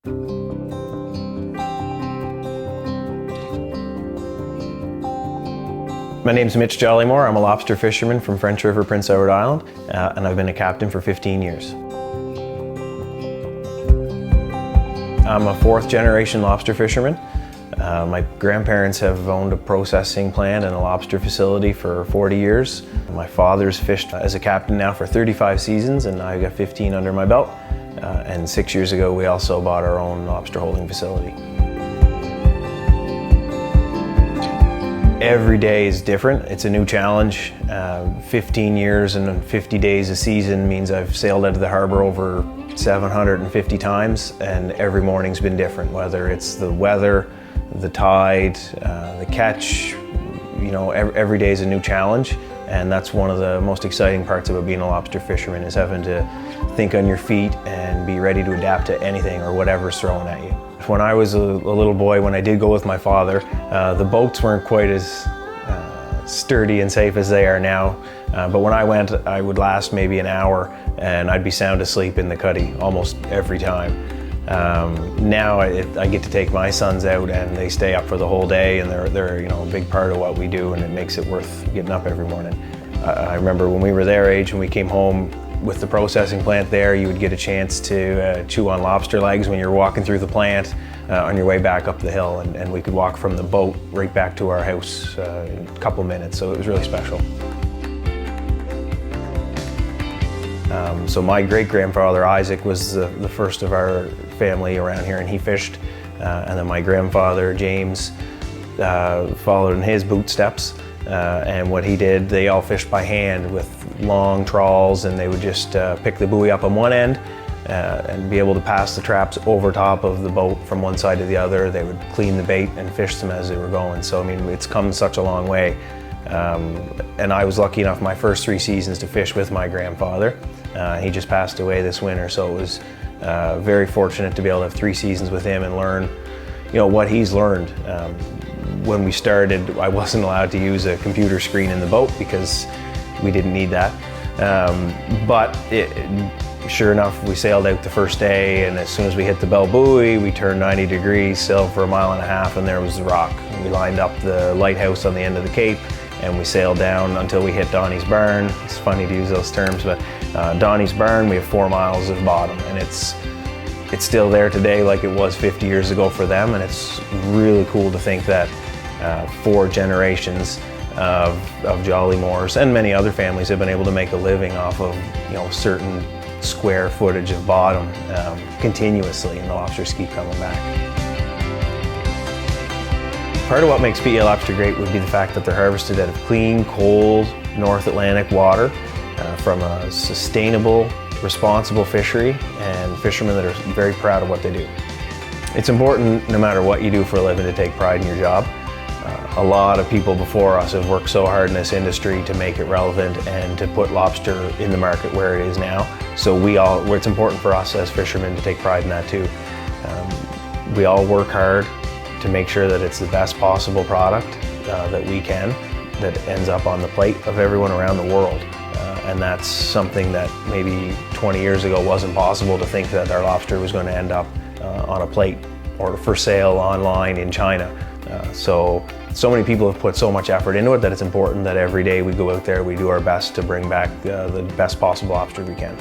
My name's Mitch Jollimore. I'm a lobster fisherman from French River, Prince Edward Island, and I've been a captain for 15 years. I'm a fourth generation lobster fisherman. My grandparents have owned a processing plant and a lobster facility for 40 years. My father's fished as a captain now for 35 seasons, and I got 15 under my belt. And 6 years ago, we also bought our own lobster holding facility. Every day is different. It's a new challenge. 15 years and 50 days a season means I've sailed out of the harbor over 750 times, and every morning's been different, whether it's the weather, the tide, the catch. You know, every day is a new challenge, and that's one of the most exciting parts about being a lobster fisherman, is having to think on your feet and be ready to adapt to anything or whatever's thrown at you. When I was a little boy, when I did go with my father, the boats weren't quite as sturdy and safe as they are now. But when I went, I would last maybe an hour and I'd be sound asleep in the cuddy almost every time. Now I get to take my sons out and they stay up for the whole day, and they're a big part of what we do, and it makes it worth getting up every morning. I remember when we were their age, when we came home with the processing plant there, you would get a chance to chew on lobster legs when you're walking through the plant on your way back up the hill, and we could walk from the boat right back to our house in a couple minutes, so it was really special. So my great-grandfather Isaac was the first of our family around here, and he fished, and then my grandfather James followed in his bootsteps. And what he did, they all fished by hand with long trawls, and they would just pick the buoy up on one end and be able to pass the traps over top of the boat from one side to the other. They would clean the bait and fish them as they were going. So I mean, it's come such a long way. And I was lucky enough my first 3 seasons to fish with my grandfather. He just passed away this winter, so it was very fortunate to be able to have 3 seasons with him and learn, what he's learned. When we started, I wasn't allowed to use a computer screen in the boat because we didn't need that. But sure enough, we sailed out the first day, and as soon as we hit the bell buoy, we turned 90 degrees, sailed for 1.5 miles, and there was the rock. We lined up the lighthouse on the end of the cape, and we sailed down until we hit Donnie's Barn. It's funny to use those terms, but Donnie's Barn, we have 4 miles of bottom, and it's still there today like it was 50 years ago for them, and it's really cool to think that 4 generations of Jollimore's and many other families have been able to make a living off of certain square footage of bottom continuously, and the lobsters keep coming back. Part of what makes PEI Lobster great would be the fact that they're harvested out of clean, cold North Atlantic water from a sustainable, responsible fishery, and fishermen that are very proud of what they do. It's important, no matter what you do for a living, to take pride in your job. A lot of people before us have worked so hard in this industry to make it relevant and to put lobster in the market where it is now. So it's important for us as fishermen to take pride in that too. We all work hard to make sure that it's the best possible product that we can, that ends up on the plate of everyone around the world. And that's something that maybe 20 years ago wasn't possible to think, that our lobster was going to end up on a plate or for sale online in China. So many people have put so much effort into it that it's important that every day we go out there, we do our best to bring back the best possible lobster we can.